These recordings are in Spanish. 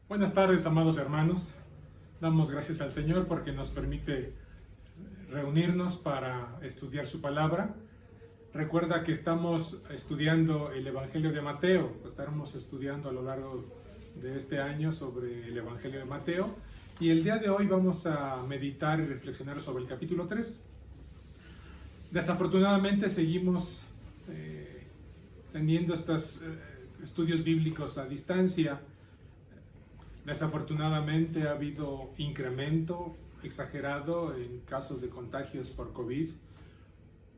Buenas tardes, amados hermanos. Damos gracias al Señor porque nos permite reunirnos para estudiar su palabra. Recuerda que estamos estudiando el Evangelio de Mateo. Estaremos estudiando a lo largo de este año sobre el Evangelio de Mateo. Y el día de hoy vamos a meditar y reflexionar sobre el capítulo 3. Desafortunadamente seguimos teniendo estos estudios bíblicos a distancia. Desafortunadamente ha habido incremento exagerado en casos de contagios por COVID,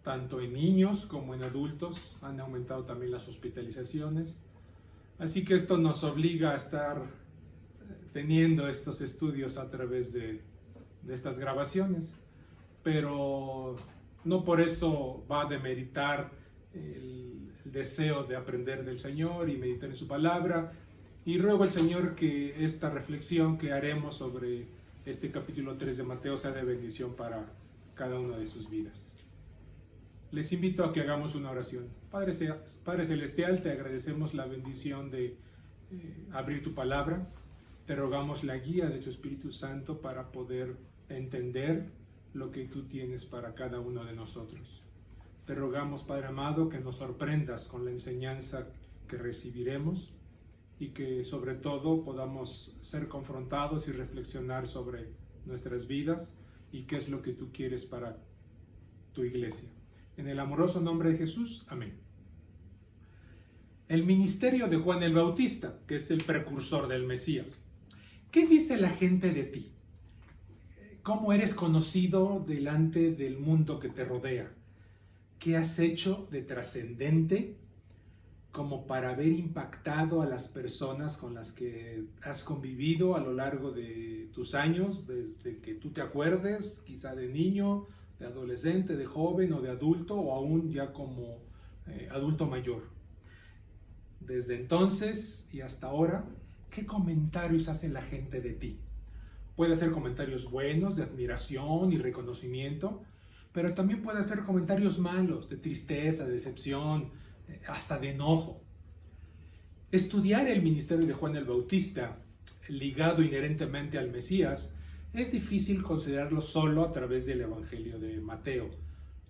tanto en niños como en adultos. Han aumentado también las hospitalizaciones. Así que esto nos obliga a estar teniendo estos estudios a través de estas grabaciones. Pero no por eso va a demeritar el deseo de aprender del Señor y meditar en su palabra. Y ruego al Señor que esta reflexión que haremos sobre este capítulo 3 de Mateo sea de bendición para cada una de sus vidas. Les invito a que hagamos una oración. Padre Celestial, te agradecemos la bendición de abrir tu palabra. Te rogamos la guía de tu Espíritu Santo para poder entender lo que tú tienes para cada uno de nosotros. Te rogamos, Padre amado, que nos sorprendas con la enseñanza que recibiremos y que sobre todo podamos ser confrontados y reflexionar sobre nuestras vidas y qué es lo que tú quieres para tu iglesia. En el amoroso nombre de Jesús, amén. El ministerio de Juan el Bautista, que es el precursor del Mesías. ¿Qué dice la gente de ti? ¿Cómo eres conocido delante del mundo que te rodea? ¿Qué has hecho de trascendente como para haber impactado a las personas con las que has convivido a lo largo de tus años, desde que tú te acuerdes, quizá de niño, de adolescente, de joven o de adulto, o aún ya como adulto mayor? Desde entonces y hasta ahora, ¿qué comentarios hace la gente de ti? Puede hacer comentarios buenos, de admiración y reconocimiento, pero también puede hacer comentarios malos, de tristeza, de decepción, hasta de enojo. Estudiar el ministerio de Juan el Bautista, ligado inherentemente al Mesías, es difícil considerarlo solo a través del Evangelio de Mateo.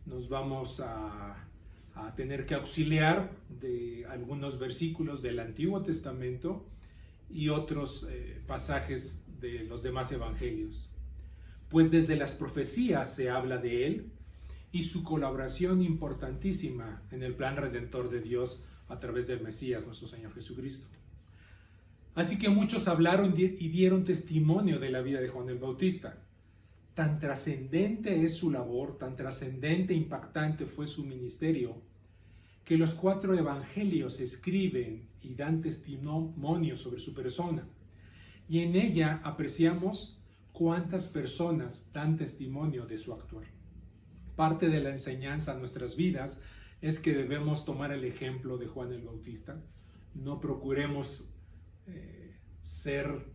Nos vamos a tener que auxiliar de algunos versículos del Antiguo Testamento y otros pasajes de los demás evangelios. Pues desde las profecías se habla de él y su colaboración importantísima en el plan redentor de Dios a través del Mesías, nuestro Señor Jesucristo. Así que muchos hablaron y dieron testimonio de la vida de Juan el Bautista. Tan trascendente es su labor, tan trascendente e impactante fue su ministerio, que los 4 evangelios escriben y dan testimonio sobre su persona. Y en ella apreciamos cuántas personas dan testimonio de su actuar. Parte de la enseñanza a nuestras vidas es que debemos tomar el ejemplo de Juan el Bautista. No procuremos ser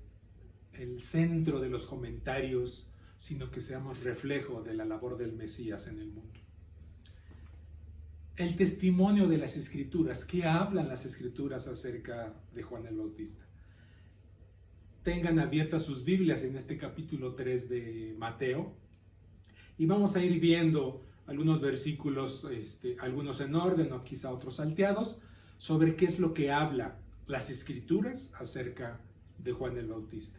el centro de los comentarios, sino que seamos reflejo de la labor del Mesías en el mundo. El testimonio de las Escrituras. ¿Qué hablan las Escrituras acerca de Juan el Bautista? Tengan abiertas sus Biblias en este capítulo 3 de Mateo y vamos a ir viendo algunos versículos, algunos en orden o quizá otros salteados, sobre qué es lo que habla las Escrituras acerca de Juan el Bautista.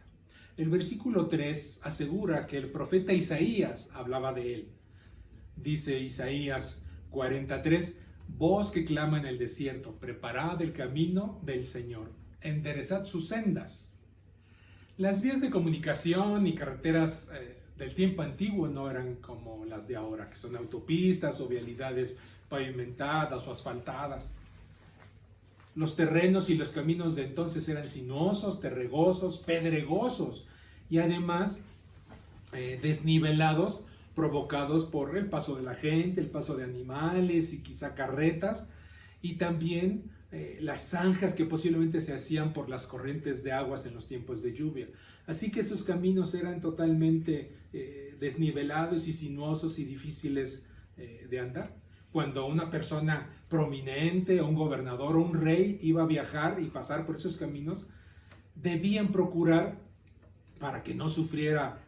El versículo 3 asegura que el profeta Isaías hablaba de él. Dice Isaías 43, voz que clama en el desierto, preparad el camino del Señor, enderezad sus sendas. Las vías de comunicación y carreteras del tiempo antiguo no eran como las de ahora, que son autopistas o vialidades pavimentadas o asfaltadas. Los terrenos y los caminos de entonces eran sinuosos, terregosos, pedregosos y además desnivelados, provocados por el paso de la gente, el paso de animales y quizá carretas, y también las zanjas que posiblemente se hacían por las corrientes de aguas en los tiempos de lluvia. Así que esos caminos eran totalmente desnivelados y sinuosos y difíciles de andar. Cuando una persona prominente, un gobernador o un rey iba a viajar y pasar por esos caminos, debían procurar, para que no sufriera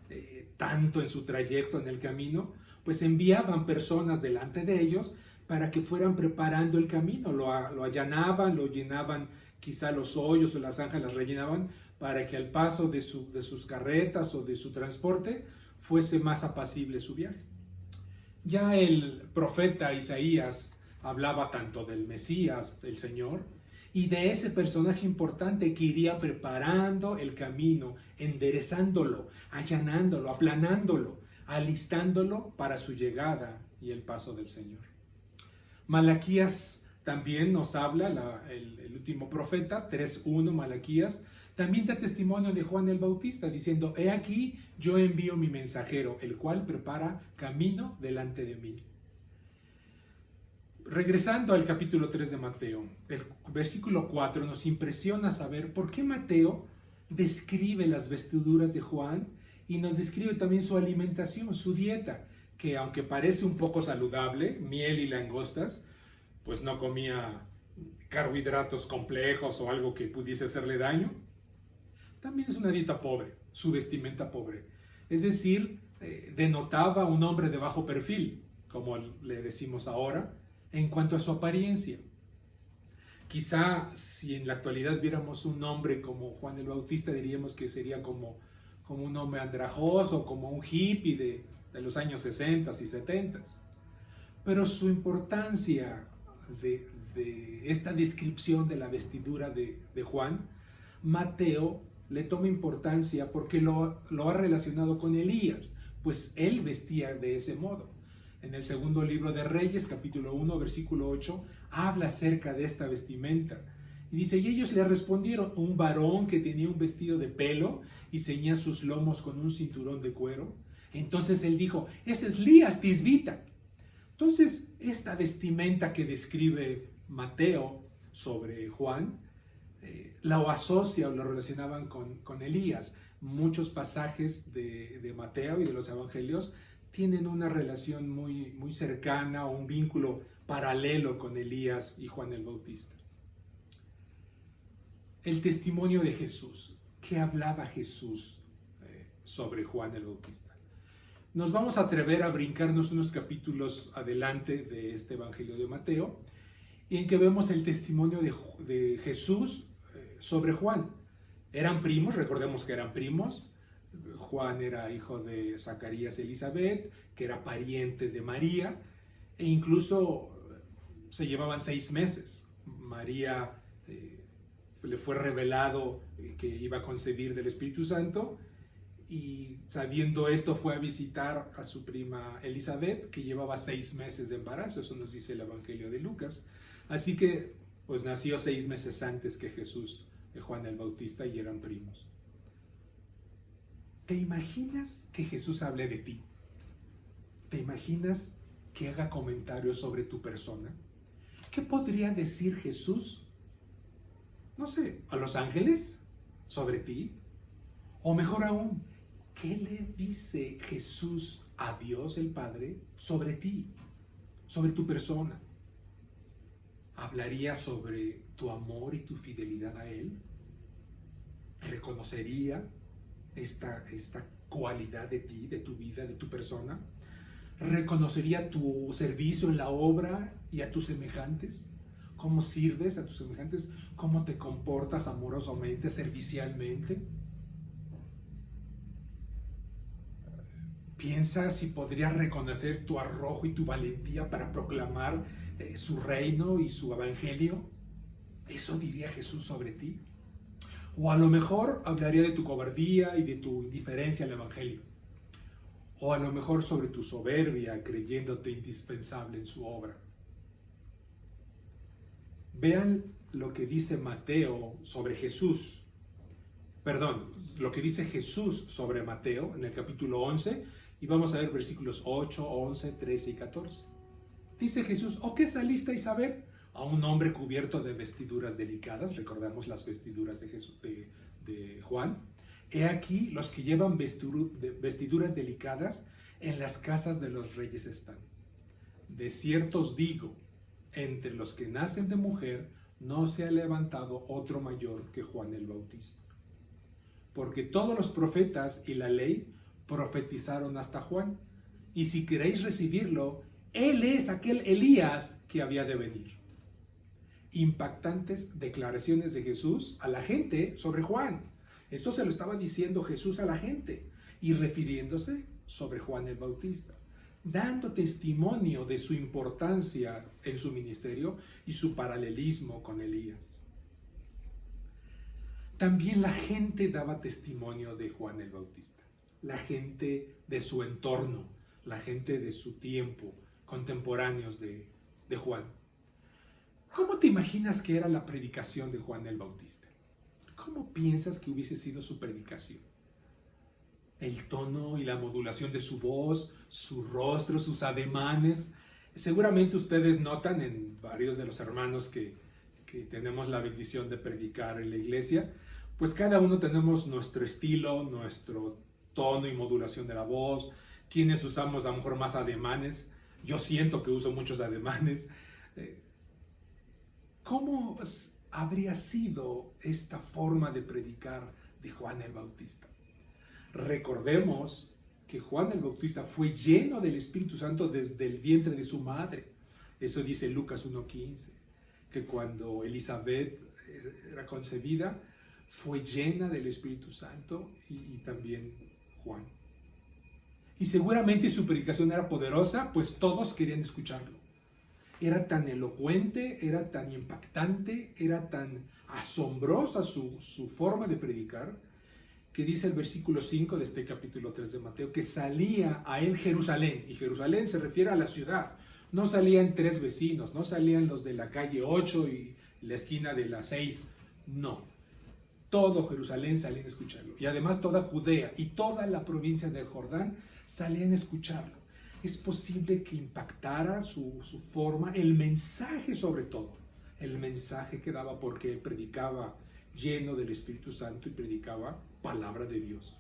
tanto en su trayecto en el camino, pues enviaban personas delante de ellos para que fueran preparando el camino, lo allanaban, lo llenaban, quizá los hoyos o las zanjas las rellenaban para que al paso de sus carretas o de su transporte fuese más apacible su viaje. Ya el profeta Isaías hablaba tanto del Mesías, el Señor, y de ese personaje importante que iría preparando el camino, enderezándolo, allanándolo, aplanándolo, alistándolo para su llegada y el paso del Señor. Malaquías también nos habla, el último profeta, 3:1, Malaquías, también da testimonio de Juan el Bautista, diciendo: he aquí, yo envío mi mensajero, el cual prepara camino delante de mí. Regresando al capítulo 3 de Mateo, el versículo 4 nos impresiona saber por qué Mateo describe las vestiduras de Juan y nos describe también su alimentación, su dieta, que aunque parece un poco saludable, miel y langostas, pues no comía carbohidratos complejos o algo que pudiese hacerle daño. También es una dieta pobre, su vestimenta pobre. Es decir, denotaba un hombre de bajo perfil, como le decimos ahora, en cuanto a su apariencia. Quizá si en la actualidad viéramos un hombre como Juan el Bautista, diríamos que sería como un hombre andrajoso, como un hippie de los años 60 y 70. Pero su importancia de esta descripción de la vestidura de Juan, Mateo le toma importancia porque lo ha relacionado con Elías, pues él vestía de ese modo. En el segundo libro de Reyes, capítulo 1, versículo 8, habla acerca de esta vestimenta. Y dice: y ellos le respondieron: un varón que tenía un vestido de pelo y ceñía sus lomos con un cinturón de cuero. Entonces él dijo: ese es Elías tisbita. Entonces, esta vestimenta que describe Mateo sobre Juan, la asocia o la relacionaban con Elías. Muchos pasajes de Mateo y de los evangelios tienen una relación muy, muy cercana o un vínculo paralelo con Elías y Juan el Bautista. El testimonio de Jesús. ¿Qué hablaba Jesús sobre Juan el Bautista? Nos vamos a atrever a brincarnos unos capítulos adelante de este Evangelio de Mateo, en que vemos el testimonio de Jesús sobre Juan. Eran primos, recordemos que eran primos. Juan era hijo de Zacarías y Elizabeth, que era pariente de María, e incluso se llevaban 6 meses. María le fue revelado que iba a concebir del Espíritu Santo, y sabiendo esto fue a visitar a su prima Elizabeth, que llevaba 6 meses de embarazo. Eso nos dice el Evangelio de Lucas. Así que pues nació 6 meses antes que Jesús, Juan el Bautista, y eran primos. ¿Te imaginas que Jesús hable de ti? ¿Te imaginas que haga comentarios sobre tu persona? ¿Qué podría decir Jesús, no sé, a los ángeles sobre ti? O mejor aún, ¿qué le dice Jesús a Dios el Padre sobre ti, sobre tu persona? ¿Hablaría sobre tu amor y tu fidelidad a Él? ¿Reconocería esta cualidad de ti, de tu vida, de tu persona? ¿Reconocería tu servicio en la obra y a tus semejantes? ¿Cómo sirves a tus semejantes? ¿Cómo te comportas amorosamente, servicialmente? Piensa si podrías reconocer tu arrojo y tu valentía para proclamar su reino y su evangelio. ¿Eso diría Jesús sobre ti? O a lo mejor hablaría de tu cobardía y de tu indiferencia al evangelio. O a lo mejor sobre tu soberbia, creyéndote indispensable en su obra. Vean lo que dice Mateo sobre Jesús. Perdón, lo que dice Jesús sobre Mateo en el capítulo 11. Y vamos a ver versículos 8, 11, 13 y 14. Dice Jesús: ¿o qué salisteis a ver? A un hombre cubierto de vestiduras delicadas. Recordamos las vestiduras de Jesús, de Juan. He aquí, los que llevan vestiduras delicadas en las casas de los reyes están. De cierto os digo, entre los que nacen de mujer no se ha levantado otro mayor que Juan el Bautista. porque todos los profetas y la ley profetizaron hasta Juan. Y si queréis recibirlo, él es aquel Elías que había de venir. Impactantes declaraciones de Jesús a la gente sobre Juan. Esto se lo estaba diciendo Jesús a la gente y refiriéndose sobre Juan el Bautista, dando testimonio de su importancia en su ministerio y su paralelismo con Elías. También la gente daba testimonio de Juan el Bautista, la gente de su entorno, la gente de su tiempo, contemporáneos de Juan. ¿Cómo te imaginas que era la predicación de Juan el Bautista? ¿Cómo piensas que hubiese sido su predicación? El tono y la modulación de su voz, su rostro, sus ademanes. Seguramente ustedes notan en varios de los hermanos que tenemos la bendición de predicar en la iglesia, pues cada uno tenemos nuestro estilo, nuestro tono y modulación de la voz, quienes usamos a lo mejor más ademanes. Yo siento que uso muchos ademanes. ¿Cómo habría sido esta forma de predicar de Juan el Bautista? Recordemos que Juan el Bautista fue lleno del Espíritu Santo desde el vientre de su madre. Eso dice Lucas 1:15, que cuando Elizabeth era concebida, fue llena del Espíritu Santo y también Juan. Y seguramente su predicación era poderosa, pues todos querían escucharlo. Era tan elocuente, era tan impactante, era tan asombrosa su forma de predicar, que dice el versículo 5 de este capítulo 3 de Mateo, que salía a él Jerusalén, y Jerusalén se refiere a la ciudad. No salían 3 vecinos, no salían los de la calle 8 y la esquina de la 6, no. Todo Jerusalén salía a escucharlo, y además toda Judea y toda la provincia del Jordán salían a escucharlo. Es posible que impactara su forma, el mensaje sobre todo, el mensaje que daba, porque él predicaba lleno del Espíritu Santo y predicaba palabra de Dios.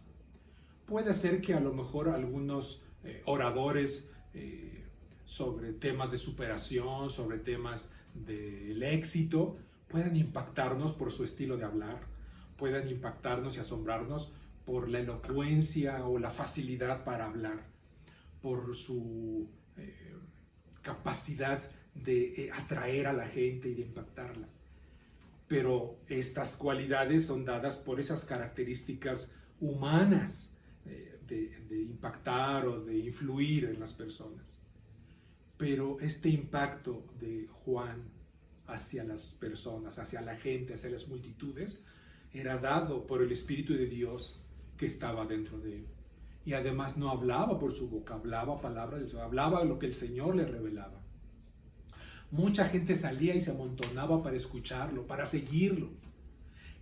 Puede ser que a lo mejor algunos oradores sobre temas de superación, sobre temas del éxito, puedan impactarnos por su estilo de hablar, puedan impactarnos y asombrarnos por la elocuencia o la facilidad para hablar, por su capacidad de atraer a la gente y de impactarla. Pero estas cualidades son dadas por esas características humanas de impactar o de influir en las personas. Pero este impacto de Juan hacia las personas, hacia la gente, hacia las multitudes, era dado por el Espíritu de Dios que estaba dentro de él. Y además no hablaba por su boca, hablaba palabra del Señor, hablaba lo que el Señor le revelaba. Mucha gente salía y se amontonaba para escucharlo, para seguirlo.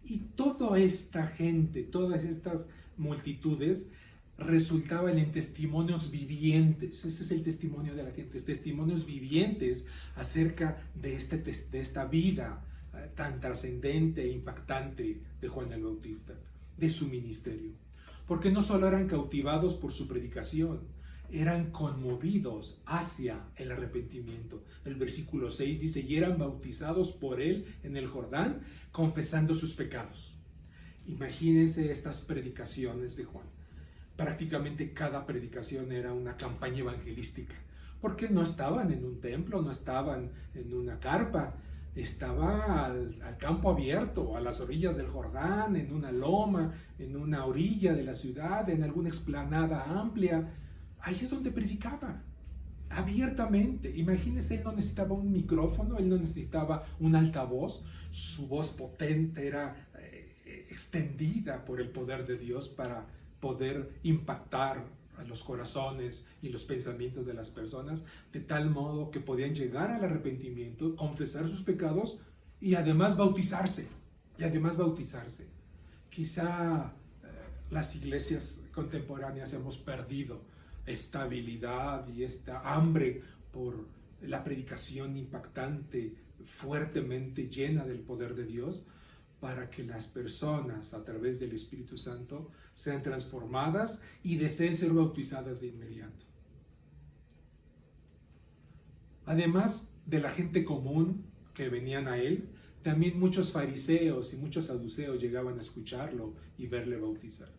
Y toda esta gente, todas estas multitudes resultaban en testimonios vivientes. Este es el testimonio de la gente, testimonios vivientes acerca de esta vida tan trascendente e impactante de Juan el Bautista, de su ministerio. Porque no solo eran cautivados por su predicación, eran conmovidos hacia el arrepentimiento. El versículo 6 dice, y eran bautizados por él en el Jordán, confesando sus pecados. Imagínense estas predicaciones de Juan. Prácticamente cada predicación era una campaña evangelística, porque no estaban en un templo, no estaban en una carpa, estaba al campo abierto, a las orillas del Jordán, en una loma, en una orilla de la ciudad, en alguna explanada amplia. Ahí es donde predicaba, abiertamente. Imagínense, él no necesitaba un micrófono, él no necesitaba un altavoz. Su voz potente era extendida por el poder de Dios para poder impactar a los corazones y los pensamientos de las personas, de tal modo que podían llegar al arrepentimiento, confesar sus pecados y además bautizarse. Quizá las iglesias contemporáneas hemos perdido esta habilidad y esta hambre por la predicación impactante, fuertemente llena del poder de Dios, para que las personas a través del Espíritu Santo sean transformadas y deseen ser bautizadas de inmediato. Además de la gente común que venían a él, también muchos fariseos y muchos saduceos llegaban a escucharlo y verle bautizar.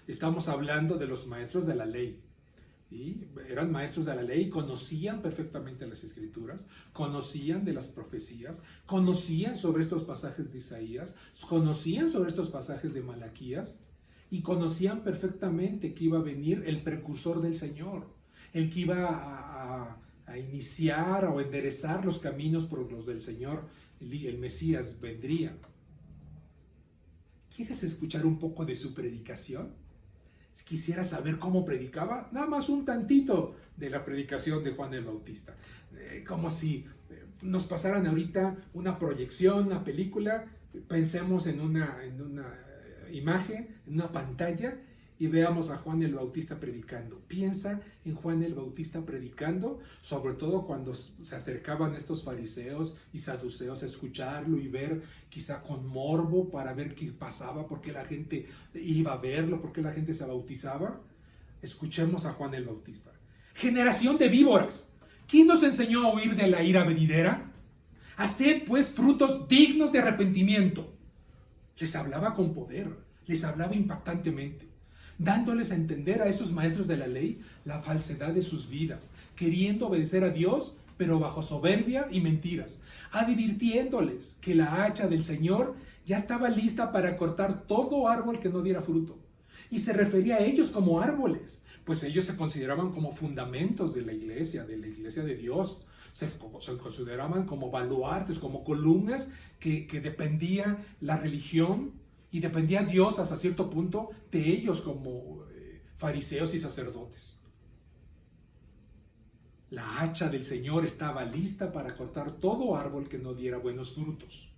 Estamos hablando de los maestros de la ley. Y eran maestros de la ley, conocían perfectamente las escrituras, conocían de las profecías, conocían sobre estos pasajes de Isaías, conocían sobre estos pasajes de Malaquías y conocían perfectamente que iba a venir el precursor del Señor, el que iba a iniciar o enderezar los caminos por los del Señor, el Mesías vendría. ¿Quieres escuchar un poco de su predicación? Quisiera saber cómo predicaba, nada más un tantito de la predicación de Juan el Bautista. Como si nos pasaran ahorita una proyección, una película, pensemos en una imagen, en una pantalla, y veamos a Juan el Bautista predicando. Piensa en Juan el Bautista predicando, sobre todo cuando se acercaban estos fariseos y saduceos a escucharlo y ver, quizá con morbo, para ver qué pasaba, por qué la gente iba a verlo, por qué la gente se bautizaba. Escuchemos a Juan el Bautista. Generación de víboras, ¿quién nos enseñó a huir de la ira venidera? Haced pues frutos dignos de arrepentimiento. Les hablaba con poder, les hablaba impactantemente, dándoles a entender a esos maestros de la ley la falsedad de sus vidas, queriendo obedecer a Dios, pero bajo soberbia y mentiras, advirtiéndoles que la hacha del Señor ya estaba lista para cortar todo árbol que no diera fruto. Y se refería a ellos como árboles, pues ellos se consideraban como fundamentos de la iglesia de Dios. Se consideraban como baluartes, como columnas que dependía la religión y dependía Dios hasta cierto punto de ellos como fariseos y sacerdotes. La hacha del Señor estaba lista para cortar todo árbol que no diera buenos frutos.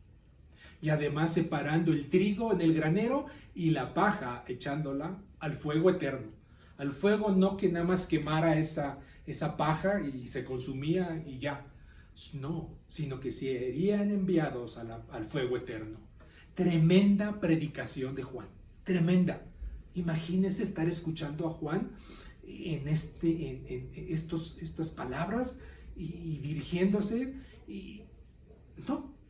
Y además separando el trigo en el granero y la paja echándola al fuego eterno. Al fuego no que nada más quemara esa paja y se consumía y ya. No, sino que serían enviados al fuego eterno. Tremenda predicación de Juan, tremenda. Imagínese estar escuchando a Juan en estas palabras y dirigiéndose. Y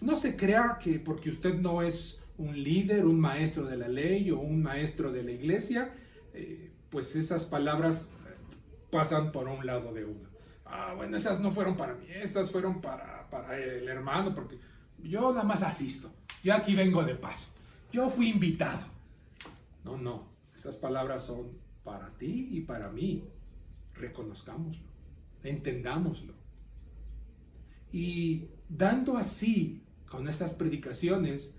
no se crea que porque usted no es un líder, un maestro de la ley o un maestro de la iglesia, pues esas palabras pasan por un lado de uno. Bueno, esas no fueron para mí, estas fueron para el hermano, porque yo nada más asisto. Yo aquí vengo de paso. Yo fui invitado. No. Esas palabras son para ti y para mí. Reconozcámoslo. Entendámoslo. Y dando así, con estas predicaciones,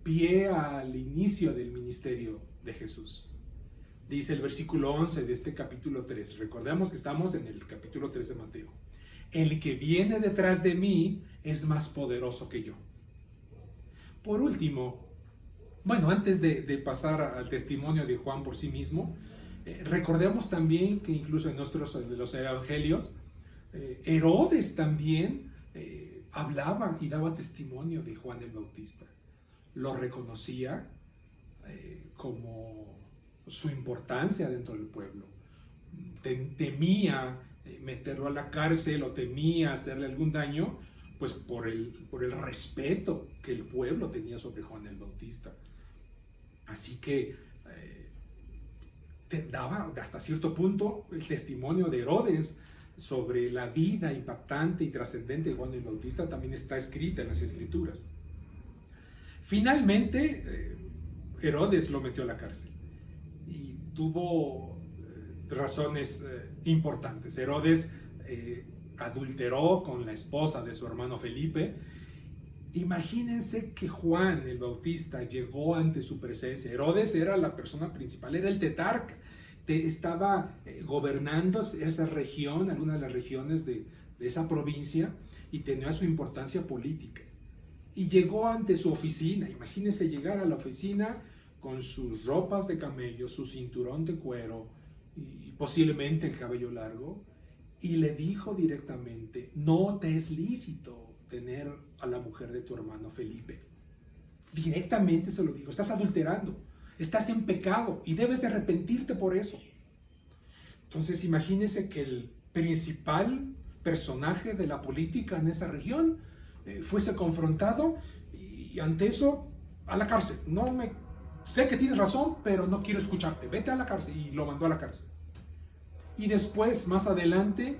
pie al inicio del ministerio de Jesús. Dice el versículo 11 de este capítulo 3. Recordemos que estamos en el capítulo 3 de Mateo. El que viene detrás de mí es más poderoso que yo. Por último, antes de pasar al testimonio de Juan por sí mismo, recordemos también que incluso en los evangelios, Herodes también hablaba y daba testimonio de Juan el Bautista. Lo reconocía como su importancia dentro del pueblo. Temía meterlo a la cárcel o temía hacerle algún daño, pues por el respeto que el pueblo tenía sobre Juan el Bautista. Así que daba hasta cierto punto el testimonio de Herodes sobre la vida impactante y trascendente de Juan el Bautista también está escrita en las Escrituras. Finalmente, Herodes lo metió a la cárcel y tuvo razones importantes. Herodes adulteró con la esposa de su hermano Felipe. Imagínense que Juan el Bautista llegó ante su presencia. Herodes era la persona principal, era el tetrarca. Estaba gobernando esa región, alguna de las regiones de esa provincia, y tenía su importancia política. Y llegó ante su oficina. Imagínense llegar a la oficina con sus ropas de camello, su cinturón de cuero y posiblemente el cabello largo, y le dijo directamente: no te es lícito tener a la mujer de tu hermano Felipe. Directamente se lo dijo: estás adulterando, estás en pecado y debes de arrepentirte por eso. Entonces imagínense que el principal personaje de la política en esa región fuese confrontado y ante eso a la cárcel. Sé que tienes razón, pero no quiero escucharte. Vete a la cárcel. Y lo mandó a la cárcel. Y después, más adelante,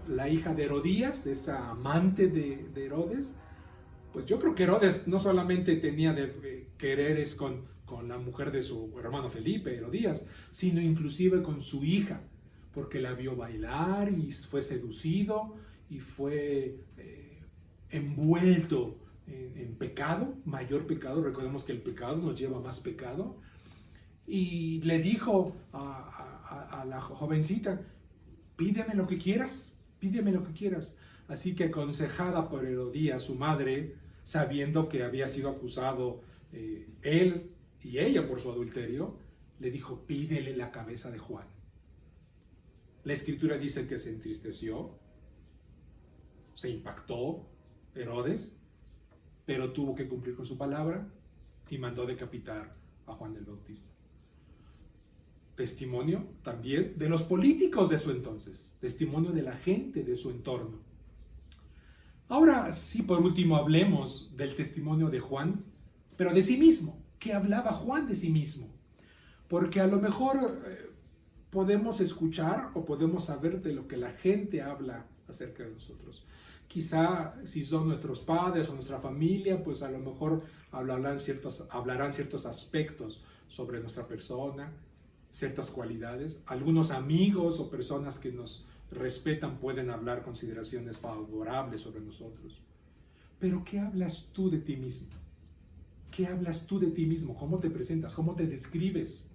la hija de Herodías, esa amante de Herodes, pues yo creo que Herodes no solamente tenía quereres con la mujer de su hermano Felipe, Herodías, sino inclusive con su hija, porque la vio bailar y fue seducido y fue envuelto en pecado, mayor pecado. Recordemos que el pecado nos lleva a más pecado. Y le dijo a la jovencita, pídeme lo que quieras, pídeme lo que quieras. Así que, aconsejada por Herodías, su madre, sabiendo que había sido acusado él y ella por su adulterio, le dijo, pídele la cabeza de Juan. La escritura dice que se entristeció, se impactó Herodes, pero tuvo que cumplir con su palabra y mandó decapitar a Juan el Bautista. Testimonio también de los políticos de su entonces, testimonio de la gente de su entorno. Ahora sí, por último, hablemos del testimonio de Juan, pero de sí mismo. ¿Qué hablaba Juan de sí mismo? Porque a lo mejor podemos escuchar o podemos saber de lo que la gente habla acerca de nosotros. Quizá si son nuestros padres o nuestra familia, pues a lo mejor hablarán ciertos aspectos sobre nuestra persona, ciertas cualidades. Algunos amigos o personas que nos respetan pueden hablar consideraciones favorables sobre nosotros. Pero ¿qué hablas tú de ti mismo? ¿Qué hablas tú de ti mismo? ¿Cómo te presentas? ¿Cómo te describes?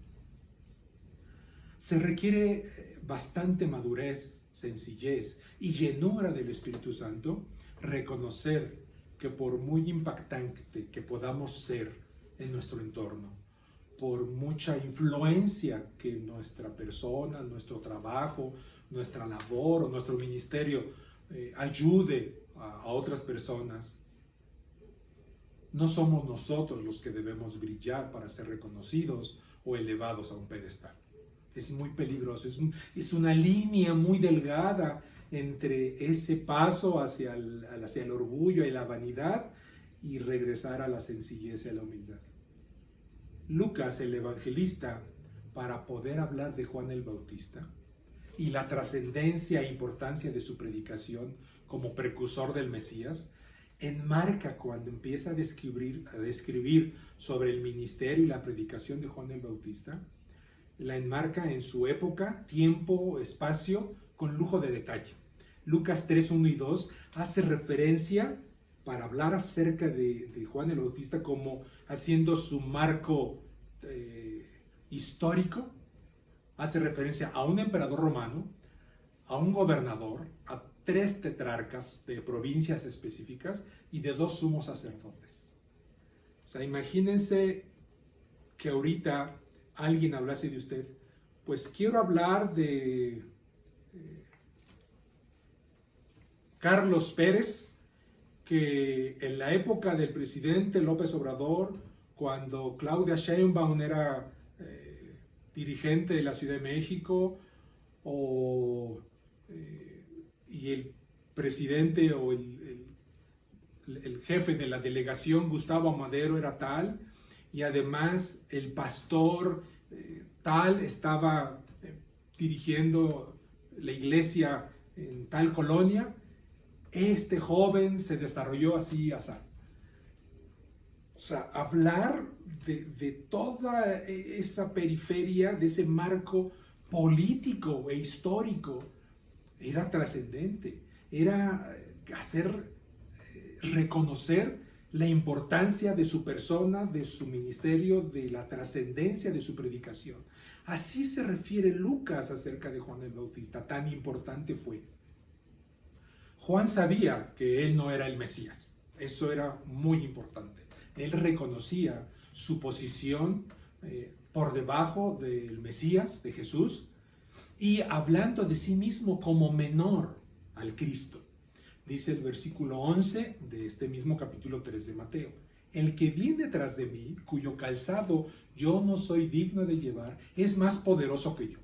Se requiere bastante madurez, sencillez y llenura del Espíritu Santo reconocer que por muy impactante que podamos ser en nuestro entorno, por mucha influencia que nuestra persona, nuestro trabajo, nuestra labor o nuestro ministerio ayude a otras personas, no somos nosotros los que debemos brillar para ser reconocidos o elevados a un pedestal. Es muy peligroso, es una línea muy delgada entre ese paso hacia el orgullo y la vanidad y regresar a la sencillez y a la humildad. Lucas, el evangelista, para poder hablar de Juan el Bautista y la trascendencia e importancia de su predicación como precursor del Mesías, enmarca cuando empieza a describir sobre el ministerio y la predicación de Juan el Bautista, la enmarca en su época, tiempo, espacio, con lujo de detalle. Lucas 3, 1 y 2 hace referencia para hablar acerca de Juan el Bautista como haciendo su marco histórico. Hace referencia a un emperador romano, a un gobernador, a 3 tetrarcas de provincias específicas y de 2 sumos sacerdotes. O sea, imagínense que ahorita alguien hablase de usted, pues quiero hablar de Carlos Pérez, que en la época del presidente López Obrador, cuando Claudia Sheinbaum era dirigente de la Ciudad de México, y el presidente o el jefe de la delegación, Gustavo Madero, era tal, y además el pastor tal estaba dirigiendo la iglesia en tal colonia, este joven se desarrolló así, así. O sea, hablar de toda esa periferia, de ese marco político e histórico, era trascendente, era reconocer la importancia de su persona, de su ministerio, de la trascendencia de su predicación. Así se refiere Lucas acerca de Juan el Bautista, tan importante fue. Juan sabía que él no era el Mesías, eso era muy importante. Él reconocía su posición por debajo del Mesías, de Jesús, y hablando de sí mismo como menor al Cristo. Dice el versículo 11 de este mismo capítulo 3 de Mateo: el que viene tras de mí, cuyo calzado yo no soy digno de llevar, es más poderoso que yo.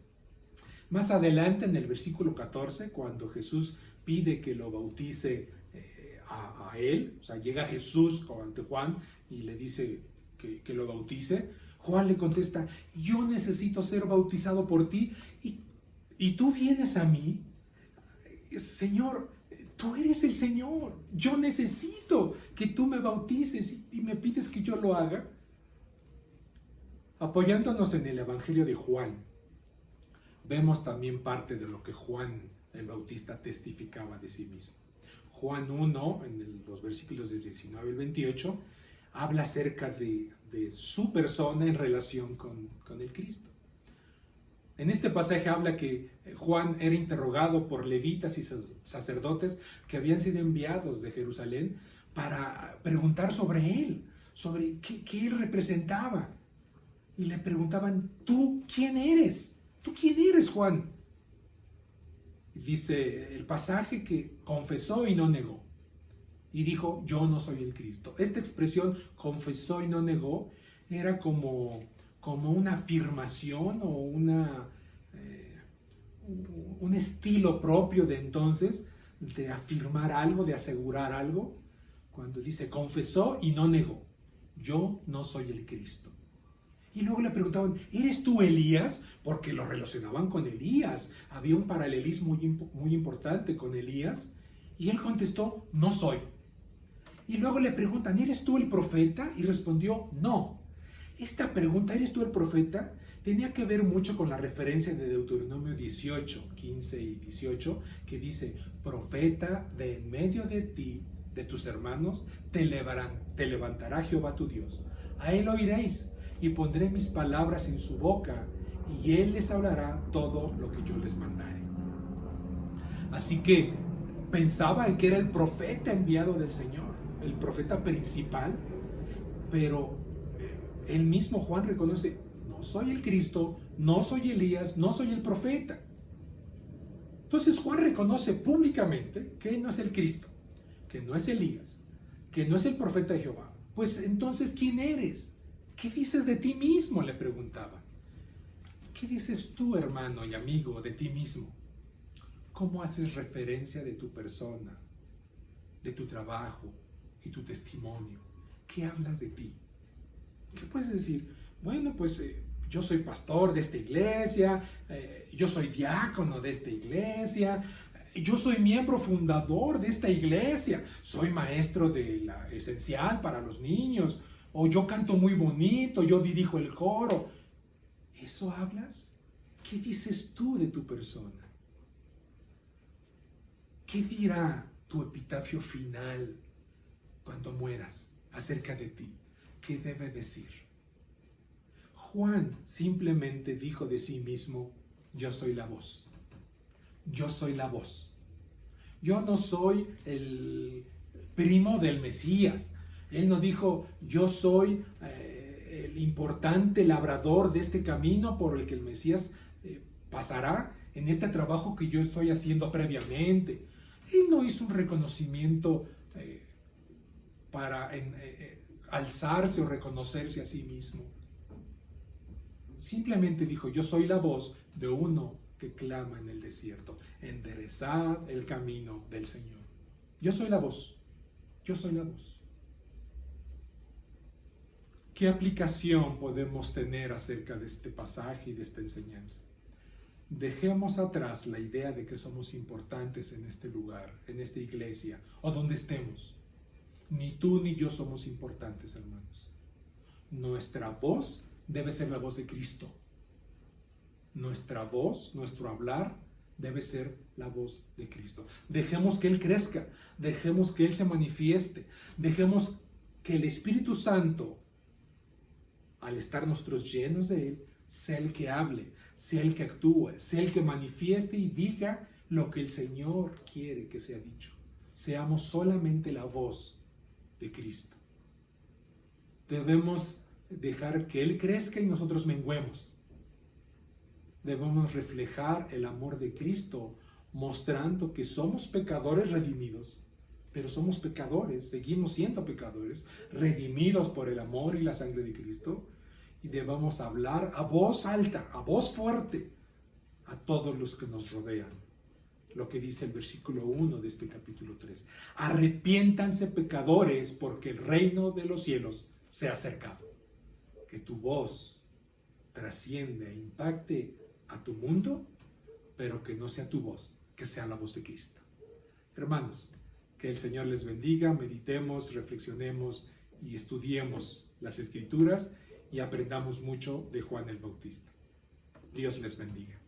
Más adelante, en el versículo 14, cuando Jesús pide que lo bautice a él, o sea, llega Jesús ante Juan y le dice que lo bautice. Juan le contesta, yo necesito ser bautizado por ti y tú vienes a mí. Señor, tú eres el Señor, yo necesito que tú me bautices y me pides que yo lo haga. Apoyándonos en el Evangelio de Juan, vemos también parte de lo que Juan el Bautista testificaba de sí mismo. Juan 1, en los versículos 19 al 28, habla acerca de su persona en relación con el Cristo. En este pasaje habla que Juan era interrogado por levitas y sacerdotes que habían sido enviados de Jerusalén para preguntar sobre él, sobre qué él representaba. Y le preguntaban, ¿tú quién eres? ¿Tú quién eres, Juan? Y dice el pasaje que confesó y no negó. Y dijo, yo no soy el Cristo. Esta expresión, confesó y no negó, era como una afirmación o un estilo propio de entonces, de afirmar algo, de asegurar algo. Cuando dice, confesó y no negó, yo no soy el Cristo. Y luego le preguntaban, ¿eres tú Elías? Porque lo relacionaban con Elías. Había un paralelismo muy importante con Elías. Y él contestó, no soy. Y luego le preguntan, ¿eres tú el profeta? Y respondió, no. Esta pregunta, ¿eres tú el profeta?, tenía que ver mucho con la referencia de Deuteronomio 18, 15 y 18, que dice, profeta de en medio de ti, de tus hermanos, te levantará Jehová tu Dios. A él oiréis y pondré mis palabras en su boca y él les hablará todo lo que yo les mandare. Así que pensaba en que era el profeta enviado del Señor, el profeta principal, pero él mismo Juan reconoce, no soy el Cristo, no soy Elías, no soy el profeta. Entonces Juan reconoce públicamente que no es el Cristo, que no es Elías, que no es el profeta de Jehová. Pues entonces, ¿quién eres? ¿Qué dices de ti mismo?, le preguntaban. ¿Qué dices tú, hermano y amigo, de ti mismo? ¿Cómo haces referencia de tu persona, de tu trabajo y tu testimonio? ¿Qué hablas de ti? ¿Qué puedes decir? Bueno, pues yo soy pastor de esta iglesia, yo soy diácono de esta iglesia, yo soy miembro fundador de esta iglesia, soy maestro de la esencial para los niños, o yo canto muy bonito, yo dirijo el coro. ¿Eso hablas? ¿Qué dices tú de tu persona? ¿Qué dirá tu epitafio final cuando mueras acerca de ti? ¿Qué debe decir? Juan simplemente dijo de sí mismo, yo soy la voz. Yo soy la voz. Yo no soy el primo del Mesías. Él no dijo, yo soy el importante labrador de este camino por el que el Mesías pasará en este trabajo que yo estoy haciendo previamente. Él no hizo un reconocimiento para alzarse o reconocerse a sí mismo. Simplemente dijo, yo soy la voz de uno que clama en el desierto, enderezad el camino del Señor. Yo soy la voz, yo soy la voz. ¿Qué aplicación podemos tener acerca de este pasaje y de esta enseñanza? Dejemos atrás la idea de que somos importantes en este lugar, en esta iglesia o donde estemos. Ni tú ni yo somos importantes, hermanos. Nuestra voz debe ser la voz de Cristo. Nuestra voz, nuestro hablar, debe ser la voz de Cristo. Dejemos que Él crezca, dejemos que Él se manifieste, dejemos que el Espíritu Santo, al estar nosotros llenos de Él, sea el que hable, sea el que actúe, sea el que manifieste y diga lo que el Señor quiere que sea dicho. Seamos solamente la voz de Cristo. Debemos dejar que Él crezca y nosotros menguemos. Debemos reflejar el amor de Cristo, mostrando que somos pecadores redimidos, pero somos pecadores, seguimos siendo pecadores, redimidos por el amor y la sangre de Cristo, y debemos hablar a voz alta, a voz fuerte, a todos los que nos rodean, lo que dice el versículo 1 de este capítulo 3. Arrepiéntanse pecadores porque el reino de los cielos se ha acercado. Que tu voz trascienda e impacte a tu mundo, pero que no sea tu voz, que sea la voz de Cristo. Hermanos, que el Señor les bendiga, meditemos, reflexionemos y estudiemos las Escrituras y aprendamos mucho de Juan el Bautista. Dios les bendiga.